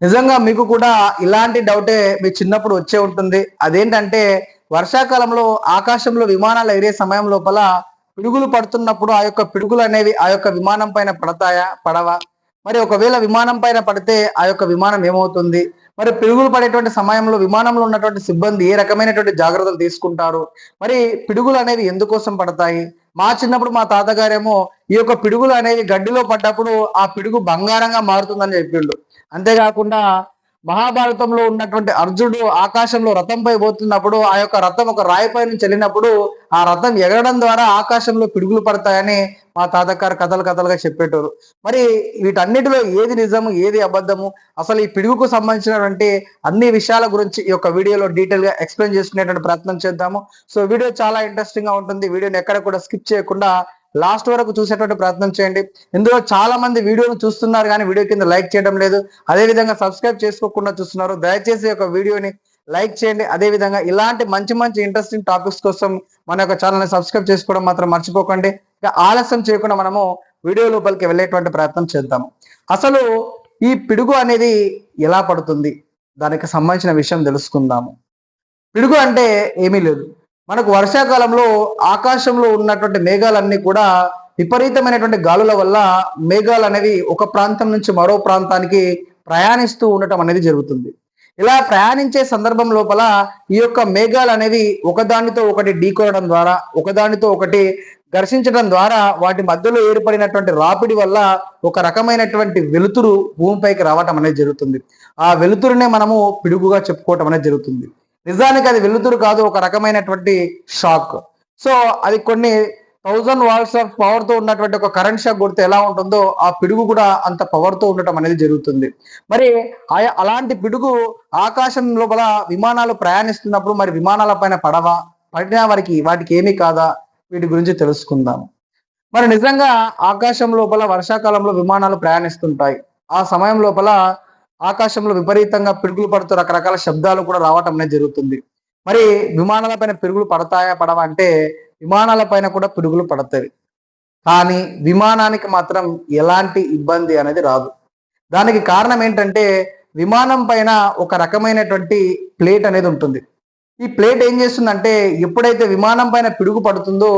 నిజంగా మీకు కూడా ఇలాంటి డౌటే మీ చిన్నప్పుడు వచ్చే ఉంటుంది. అదేంటంటే వర్షాకాలంలో ఆకాశంలో విమానాలు ఎగిరే సమయం లోపల పిడుగులు పడుతున్నప్పుడు ఆ యొక్క పిడుగులు అనేవి ఆ యొక్క విమానం పైన పడతాయా? పడవా? మరి ఒకవేళ విమానం పైన పడితే ఆ యొక్క విమానం ఏమవుతుంది? మరి పిడుగులు పడేటువంటి సమయంలో విమానంలో ఉన్నటువంటి సిబ్బంది ఏ రకమైనటువంటి జాగ్రత్తలు తీసుకుంటారు? మరి పిడుగులు అనేవి ఎందుకోసం పడతాయి? మా చిన్నప్పుడు మా తాతగారేమో ఈ యొక్క పిడుగులు అనేవి గడ్డిలో పడ్డప్పుడు ఆ పిడుగు బంగారంగా మారుతుందని చెప్పిండు. అంతేకాకుండా మహాభారతంలో ఉన్నటువంటి అర్జునుడు ఆకాశంలో రథంపై పోతున్నప్పుడు ఆ యొక్క రథం ఒక రాయిపై నుంచి వెళ్ళినప్పుడు ఆ రథం ఎగరడం ద్వారా ఆకాశంలో పిడుగులు పడతాయని మా తాతగారు కథలు కథలుగా చెప్పేటోరు. మరి వీటన్నిటిలో ఏది నిజము, ఏది అబద్ధము, అసలు ఈ పిడుగుకు సంబంధించినటువంటి అన్ని విషయాల గురించి ఈ యొక్క వీడియోలో డీటెయిల్ గా ఎక్స్ప్లెయిన్ చేసుకునేటువంటి ప్రయత్నం చేద్దాము. సో వీడియో చాలా ఇంట్రెస్టింగ్ గా ఉంటుంది. వీడియోని ఎక్కడ కూడా స్కిప్ చేయకుండా లాస్ట్ వరకు చూసేటువంటి ప్రయత్నం చేయండి. ఇందులో చాలా మంది వీడియోను చూస్తున్నారు కానీ వీడియో కింద లైక్ చేయడం లేదు. అదే విధంగా సబ్స్క్రైబ్ చేసుకోకుండా చూస్తున్నారు. దయచేసి ఒక వీడియోని లైక్ చేయండి. అదే విధంగా ఇలాంటి మంచి మంచి ఇంట్రెస్టింగ్ టాపిక్స్ కోసం మన యొక్క ఛానల్ని సబ్స్క్రైబ్ చేసుకోవడం మాత్రం మర్చిపోకండి. ఇక ఆలస్యం చేయకుండా మనము వీడియో లోపలికి వెళ్ళేటువంటి ప్రయత్నం చేద్దాము. అసలు ఈ పిడుగు అనేది ఎలా పడుతుంది, దానికి సంబంధించిన విషయం తెలుసుకుందాము. పిడుగు అంటే ఏమీ లేదు. మనకు వర్షాకాలంలో ఆకాశంలో ఉన్నటువంటి మేఘాలన్నీ కూడా విపరీతమైనటువంటి గాలుల వల్ల మేఘాలు అనేవి ఒక ప్రాంతం నుంచి మరో ప్రాంతానికి ప్రయాణిస్తూ ఉండటం అనేది జరుగుతుంది. ఇలా ప్రయాణించే సందర్భం లోపల ఈ యొక్క మేఘాలు అనేవి ఒకదానితో ఒకటి ఢీకొనడం ద్వారా, ఒకదానితో ఒకటి ఘర్షించడం ద్వారా వాటి మధ్యలో ఏర్పడినటువంటి రాపిడి వల్ల ఒక రకమైనటువంటి వెలుతురు భూమిపైకి రావటం అనేది జరుగుతుంది. ఆ వెలుతురునే మనము పిడుగుగా చెప్పుకోవటం అనేది జరుగుతుంది. నిజానికి అది వెలుతురు కాదు, ఒక రకమైనటువంటి షాక్. సో అది కొన్ని 1000 వాట్స్ ఆఫ్ పవర్ తో ఉన్నటువంటి ఒక కరెంట్ షాక్ కొడితే ఎలా ఉంటుందో ఆ పిడుగు కూడా అంత పవర్ తో ఉండటం అనేది జరుగుతుంది. మరి అలాంటి పిడుగు ఆకాశం లోపల విమానాలు ప్రయాణిస్తున్నప్పుడు మరి విమానాల పైన పడవా, పడినా వాటికి ఏమీ కాదా, వీటి గురించి తెలుసుకుందాం. మరి నిజంగా ఆకాశం లోపల వర్షాకాలంలో విమానాలు ప్రయాణిస్తుంటాయి. ఆ సమయం లోపల ఆకాశంలో విపరీతంగా పిడుగులు పడుతూ రకరకాల శబ్దాలు కూడా రావటం అనేది జరుగుతుంది. మరి విమానాల పైన పిడుగులు పడతాయా పడవా అంటే విమానాల పైన కూడా పిడుగులు పడతాయి. కానీ విమానానికి మాత్రం ఎలాంటి ఇబ్బంది అనేది రాదు. దానికి కారణం ఏంటంటే విమానం పైన ఒక రకమైనటువంటి ప్లేట్ అనేది ఉంటుంది. ఈ ప్లేట్ ఏం చేస్తుందంటే ఎప్పుడైతే విమానం పైన పిడుగు పడుతుందో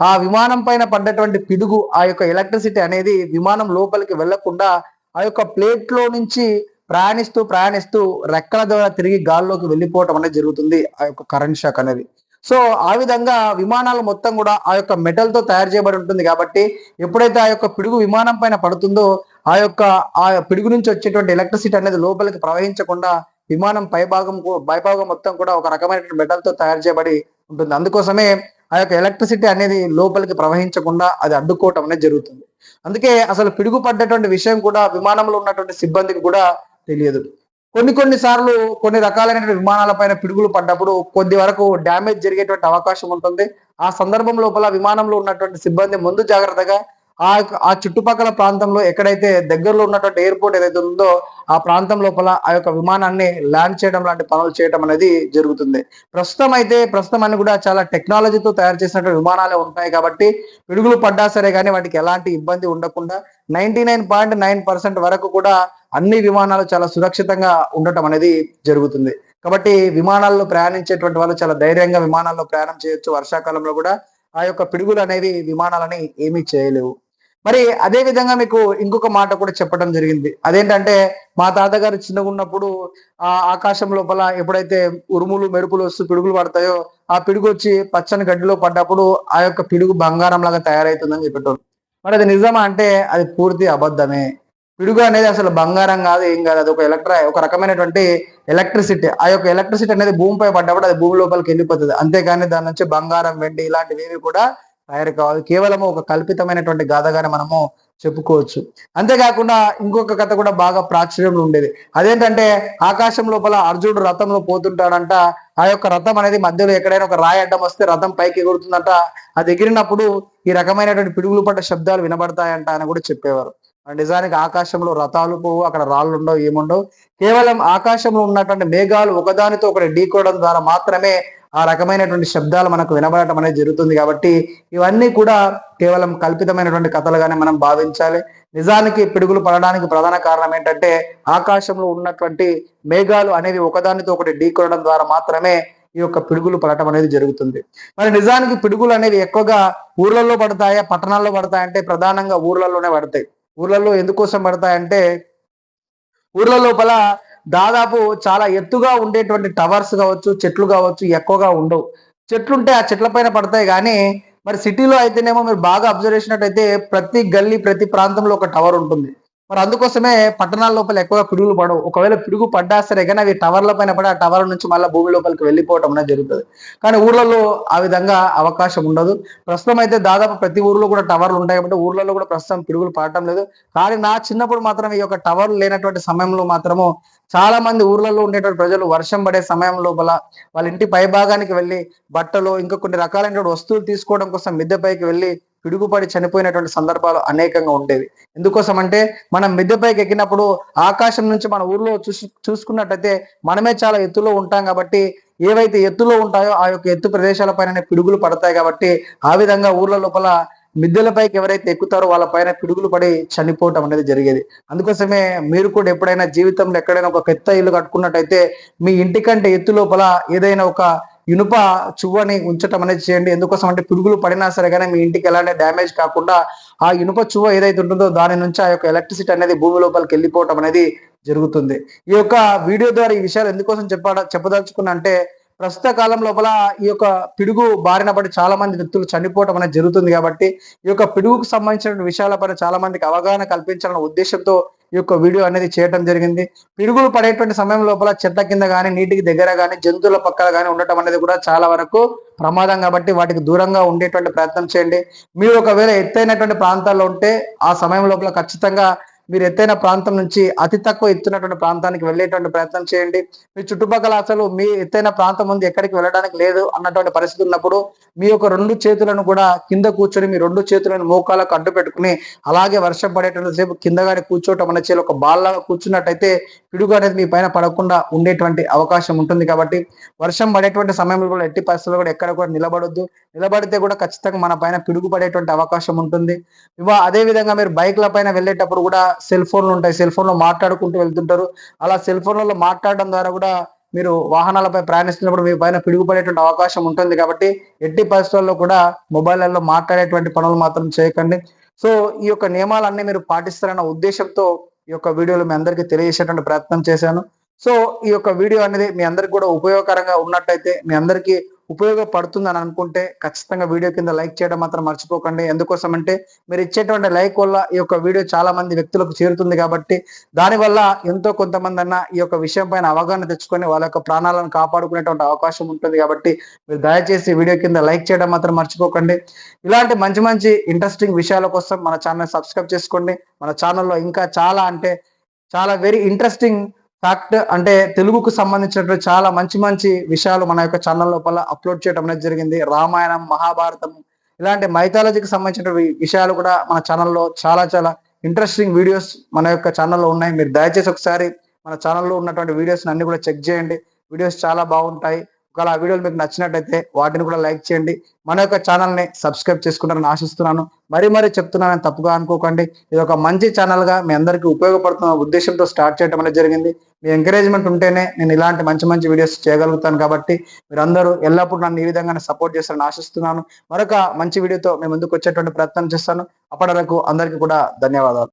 ఆ విమానం పైన పడ్డటువంటి పిడుగు ఆ యొక్క ఎలక్ట్రిసిటీ అనేది విమానం లోపలికి వెళ్లకుండా ఆ యొక్క ప్లేట్ లో నుంచి ప్రయాణిస్తూ ప్రయాణిస్తూ రెక్కల ద్వారా తిరిగి గాల్లోకి వెళ్ళిపోవటం అనేది జరుగుతుంది ఆ యొక్క కరెంట్ షాక్ అనేది. సో ఆ విధంగా విమానాలు మొత్తం కూడా ఆ యొక్క మెటల్ తో తయారు చేయబడి ఉంటుంది కాబట్టి ఎప్పుడైతే ఆ యొక్క పిడుగు విమానం పైన పడుతుందో ఆ పిడుగు నుంచి వచ్చేటువంటి ఎలక్ట్రిసిటీ అనేది లోపలికి ప్రవహించకుండా విమానం పైభాగం మొత్తం కూడా ఒక రకమైన మెటల్ తో తయారు చేయబడి ఉంటుంది. అందుకోసమే ఆ యొక్క ఎలక్ట్రిసిటీ అనేది లోపలికి ప్రవహించకుండా అది అడ్డుకోవటం అనేది జరుగుతుంది. అందుకే అసలు పిడుగు పడ్డటువంటి విషయం కూడా విమానంలో ఉన్నటువంటి సిబ్బందికి కూడా తెలియదు. కొన్ని సార్లు కొన్ని రకాలైనటువంటి విమానాల పైన పిడుగులు పడ్డప్పుడు కొద్ది వరకు డ్యామేజ్ జరిగేటువంటి అవకాశం ఉంటుంది. ఆ సందర్భం లోపల విమానంలో ఉన్నటువంటి సిబ్బంది ముందు జాగ్రత్తగా ఆ చుట్టుపక్కల ప్రాంతంలో ఎక్కడైతే దగ్గరలో ఉన్నటువంటి ఎయిర్పోర్ట్ ఏదైతే ఉందో ఆ ప్రాంతం లోపల ఆ యొక్క విమానాన్ని ల్యాండ్ చేయడం లాంటి పనులు చేయడం అనేది జరుగుతుంది. ప్రస్తుతం అన్ని కూడా చాలా టెక్నాలజీతో తయారు చేసినటువంటి విమానాలే ఉంటాయి కాబట్టి పిడుగులు పడ్డా సరే కానీ వాటికి ఎలాంటి ఇబ్బంది ఉండకుండా 99.9% వరకు కూడా అన్ని విమానాలు చాలా సురక్షితంగా ఉండటం అనేది జరుగుతుంది. కాబట్టి విమానాల్లో ప్రయాణించేటువంటి వాళ్ళు చాలా ధైర్యంగా విమానాల్లో ప్రయాణం చేయొచ్చు. వర్షాకాలంలో కూడా ఆ యొక్క పిడుగులు అనేవి విమానాలని ఏమీ చేయలేవు. మరి అదే విధంగా మీకు ఇంకొక మాట కూడా చెప్పడం జరిగింది. అదేంటంటే మా తాతగారు చిన్నగా ఉన్నప్పుడు ఆకాశం లోపల ఎప్పుడైతే ఉరుములు మెరుపులు వస్తూ పిడుగులు పడతాయో ఆ పిడుగు వచ్చి పచ్చని గడ్డిలో పడ్డప్పుడు ఆ యొక్క పిడుగు బంగారం లాగా తయారైతుందని చెప్పేటోళ్ళు. మరి అది నిజమా అంటే అది పూర్తి అబద్ధమే. పిడుగు అనేది అసలు బంగారం కాదు, ఏం కాదు. అది ఒక రకమైనటువంటి ఎలక్ట్రిసిటీ. ఆ యొక్క ఎలక్ట్రిసిటీ అనేది భూమిపై పడ్డప్పుడు అది భూమి లోపలికి వెళ్ళిపోతుంది. అంతేగాని దాని నుంచి బంగారం, వెండి ఇలాంటివి ఏవి కూడా తయారు కావాలి. కేవలం ఒక కల్పితమైనటువంటి గాథగానే మనము చెప్పుకోవచ్చు. అంతేకాకుండా ఇంకొక కథ కూడా బాగా ప్రాచుర్యంలో ఉండేది. అదేంటంటే ఆకాశం లోపల అర్జునుడు రథంలో పోతుంటాడంట. ఆ యొక్క రథం అనేది మధ్యలో ఎక్కడైనా ఒక రాయి అడ్డం వస్తే రథం పైకి ఎగురుతుందంట. అది ఎగిరినప్పుడు ఈ రకమైనటువంటి పిడుగులు పడ్డ శబ్దాలు వినబడతాయంట అని కూడా చెప్పేవారు. నిజానికి ఆకాశంలో రథాలు పోవు, అక్కడ రాళ్ళు ఉండవు, ఏముండవు. కేవలం ఆకాశంలో ఉన్నటువంటి మేఘాలు ఒకదానితో ఒకటి ఢీకోవడం ద్వారా మాత్రమే ఆ రకమైనటువంటి శబ్దాలు మనకు వినబడటం అనేది జరుగుతుంది. కాబట్టి ఇవన్నీ కూడా కేవలం కల్పితమైనటువంటి కథలుగానే మనం భావించాలి. నిజానికి పిడుగులు పడడానికి ప్రధాన కారణం ఏంటంటే ఆకాశంలో ఉన్నటువంటి మేఘాలు అనేవి ఒకదానితో ఒకటి ఢీకొనడం ద్వారా మాత్రమే ఈ యొక్క పిడుగులు పడటం అనేది జరుగుతుంది. మరి నిజానికి పిడుగులు అనేవి ఎక్కువగా ఊర్లలో పడతాయా, పట్టణాల్లో పడతాయంటే ప్రధానంగా ఊర్లలోనే పడతాయి. ఊర్లలో ఎందుకోసం పడతాయంటే ఊర్ల లోపల దాదాపు చాలా ఎత్తుగా ఉండేటువంటి టవర్స్ కావచ్చు, చెట్లు కావచ్చు ఎక్కువగా ఉండవు. చెట్లుంటే ఆ చెట్ల పైన పడతాయి కానీ మరి సిటీలో అయితేనేమో మీరు బాగా అబ్జర్వ్ చేసినట్టయితే ప్రతి గల్లీ, ప్రతి ప్రాంతంలో ఒక టవర్ ఉంటుంది. మరి అందుకోసమే పట్టణాల లోపల ఎక్కువగా పిడుగులు పడవు. ఒకవేళ పిడుగు పడ్డా సరే కానీ అవి టవర్ల పైన పడి ఆ టవర్ నుంచి మళ్ళీ భూమి లోపలికి వెళ్ళిపోవటం అనేది జరుగుతుంది. కానీ ఊర్లలో ఆ విధంగా అవకాశం ఉండదు. ప్రస్తుతం అయితే దాదాపు ప్రతి ఊర్లో కూడా టవర్లు ఉంటాయి కాబట్టి ఊర్లలో కూడా ప్రస్తుతం పిడుగులు పడటం లేదు. కానీ నా చిన్నప్పుడు మాత్రం ఈ యొక్క టవర్లు లేనటువంటి సమయంలో మాత్రము చాలా మంది ఊర్లలో ఉండేటువంటి ప్రజలు వర్షం పడే సమయం లోపల వాళ్ళ ఇంటి పై భాగానికి వెళ్ళి బట్టలు ఇంకా కొన్ని రకాలైనటువంటి వస్తువులు తీసుకోవడం కోసం మిద్దె పైకి వెళ్ళి పిడుగుపడి చనిపోయినటువంటి సందర్భాలు అనేకంగా ఉండేవి. ఎందుకోసం అంటే మనం మిద్దె పైకి ఎక్కినప్పుడు ఆకాశం నుంచి మన ఊర్లో చూసుకున్నట్టయితే మనమే చాలా ఎత్తులో ఉంటాం కాబట్టి ఏవైతే ఎత్తులో ఉంటాయో ఆ యొక్క ఎత్తు ప్రదేశాల పైన పిడుగులు పడతాయి కాబట్టి ఆ విధంగా ఊర్ల లోపల మిద్దెల పైకి ఎవరైతే ఎక్కుతారో వాళ్ళ పైన పిడుగులు పడి చనిపోవటం అనేది జరిగేది. అందుకోసమే మీరు కూడా ఎప్పుడైనా జీవితంలో ఎక్కడైనా ఒక పెద్ద ఇల్లు కట్టుకున్నట్టయితే మీ ఇంటికంటే ఎత్తు లోపల ఏదైనా ఒక ఇనుప చువ్వని ఉంచటం అనేది చేయండి. ఎందుకోసం అంటే పిడుగులు పడినా సరే కానీ మీ ఇంటికి ఎలాంటి డ్యామేజ్ కాకుండా ఆ ఇనుప చువ్వ ఏదైతే ఉంటుందో దాని నుంచి ఆ యొక్క ఎలక్ట్రిసిటీ అనేది భూమి లోపలికి వెళ్ళిపోవటం అనేది జరుగుతుంది. ఈ యొక్క వీడియో ద్వారా ఈ విషయాలు ఎందుకోసం చెప్పదలుచుకున్నా అంటే ప్రస్తుత కాలం లోపల ఈ యొక్క పిడుగు బారిన పడి చాలా మంది వ్యక్తులు చనిపోవటం అనేది జరుగుతుంది. కాబట్టి ఈ యొక్క పిడుగుకు సంబంధించిన విషయాలపైన చాలా మందికి అవగాహన కల్పించాలన్న ఉద్దేశంతో ఈ యొక్క వీడియో అనేది చేయడం జరిగింది. పిడుగులు పడేటువంటి సమయం లోపల చెట్ల కింద కానీ, నీటికి దగ్గర కానీ, జంతువుల పక్కన కానీ ఉండటం అనేది కూడా చాలా వరకు ప్రమాదం. కాబట్టి వాటికి దూరంగా ఉండేటువంటి ప్రయత్నం చేయండి. మీరు ఒకవేళ ఎత్తైనటువంటి ప్రాంతాల్లో ఉంటే ఆ సమయం లోపల ఖచ్చితంగా మీరు ఎత్తైన ప్రాంతం నుంచి అతి తక్కువ ఎత్తున్నటువంటి ప్రాంతానికి వెళ్ళేటువంటి ప్రయత్నం చేయండి. మీ చుట్టుపక్కల అసలు మీ ఎత్తైన ప్రాంతం ముందు ఎక్కడికి వెళ్ళడానికి లేదు అన్నటువంటి పరిస్థితి ఉన్నప్పుడు మీ యొక్క 2 చేతులను కూడా కింద కూర్చొని మీ 2 చేతులను మోకాలకు అడ్డు పెట్టుకుని అలాగే వర్షం పడేటువంటి సేపు కిందగానే కూర్చోవటం అనే ఒక బాల్లాగా కూర్చున్నట్టయితే పిడుగు అనేది మీ పైన పడకుండా ఉండేటువంటి అవకాశం ఉంటుంది. కాబట్టి వర్షం పడేటువంటి సమయంలో కూడా ఎట్టి పరిస్థితుల్లో కూడా ఎక్కడ కూడా నిలబడొద్దు. నిలబడితే కూడా ఖచ్చితంగా మన పైన పిడుగు పడేటువంటి అవకాశం ఉంటుంది. అదే విధంగా మీరు బైక్ల పైన వెళ్ళేటప్పుడు కూడా సెల్ ఫోన్లు ఉంటాయి. సెల్ ఫోన్ లో మాట్లాడుకుంటూ వెళ్తుంటారు. అలా సెల్ ఫోన్లలో మాట్లాడడం ద్వారా కూడా మీరు వాహనాలపై ప్రయాణిస్తున్నప్పుడు మీ పైన పిడుగుపడేటువంటి అవకాశం ఉంటుంది. కాబట్టి ఎట్టి పరిస్థితుల్లో కూడా మొబైల్లో మాట్లాడేటువంటి పనులు మాత్రం చేయకండి. సో ఈ యొక్క నియమాలన్నీ మీరు పాటిస్తారన్న ఉద్దేశంతో ఈ యొక్క వీడియోలో మీ అందరికీ తెలియజేసేటువంటి ప్రయత్నం చేశాను. సో ఈ యొక్క వీడియో అనేది మీ అందరికి కూడా ఉపయోగకరంగా ఉన్నట్టయితే, మీ అందరికీ ఉపయోగపడుతుందని అనుకుంటే ఖచ్చితంగా వీడియో కింద లైక్ చేయడం మాత్రం మర్చిపోకండి. ఎందుకోసం అంటే మీరు ఇచ్చేటువంటి లైక్ వల్ల ఈ యొక్క వీడియో చాలా మంది వ్యక్తులకు చేరుతుంది. కాబట్టి దానివల్ల ఎంతో కొంతమంది అన్న ఈ యొక్క విషయం పైన అవగాహన తెచ్చుకొని వాళ్ళ యొక్క ప్రాణాలను కాపాడుకునేటువంటి అవకాశం ఉంటుంది. కాబట్టి మీరు దయచేసి వీడియో కింద లైక్ చేయడం మాత్రం మర్చిపోకండి. ఇలాంటి మంచి మంచి ఇంట్రెస్టింగ్ విషయాల కోసం మన ఛానల్ సబ్స్క్రైబ్ చేసుకోండి. మన ఛానల్లో ఇంకా చాలా అంటే చాలా వెరీ ఇంట్రెస్టింగ్ ఫ్యాక్ట్ అంటే తెలుగుకు సంబంధించినటువంటి చాలా మంచి మంచి విషయాలు మన యొక్క ఛానల్ లోపల అప్లోడ్ చేయడం అనేది జరిగింది. రామాయణం, మహాభారతం ఇలాంటి మైథాలజీకి సంబంధించిన విషయాలు కూడా మన ఛానల్లో చాలా చాలా ఇంట్రెస్టింగ్ వీడియోస్ మన యొక్క ఛానల్లో ఉన్నాయి. మీరు దయచేసి ఒకసారి మన ఛానల్లో ఉన్నటువంటి వీడియోస్ అన్ని కూడా చెక్ చేయండి. వీడియోస్ చాలా బాగుంటాయి. ఒకవేళ ఆ వీడియోలు మీకు నచ్చినట్టయితే వాటిని కూడా లైక్ చేయండి. మన యొక్క ఛానల్ని సబ్స్క్రైబ్ చేసుకుంటారని ఆశిస్తున్నాను. మరీ చెప్తున్నానని తప్పుగా అనుకోకండి. ఇది ఒక మంచి ఛానల్గా మీ అందరికీ ఉపయోగపడుతున్న ఉద్దేశంతో స్టార్ట్ చేయడం అనేది జరిగింది. మీ ఎంకరేజ్మెంట్ ఉంటేనే నేను ఇలాంటి మంచి మంచి వీడియోస్ చేయగలుగుతాను. కాబట్టి మీరందరూ ఎల్లప్పుడూ నన్ను ఈ విధంగానే సపోర్ట్ చేస్తారని ఆశిస్తున్నాను. మరొక మంచి వీడియోతో మేము ముందుకు వచ్చేటువంటి ప్రయత్నం చేస్తాను. అప్పటి వరకు అందరికీ కూడా ధన్యవాదాలు.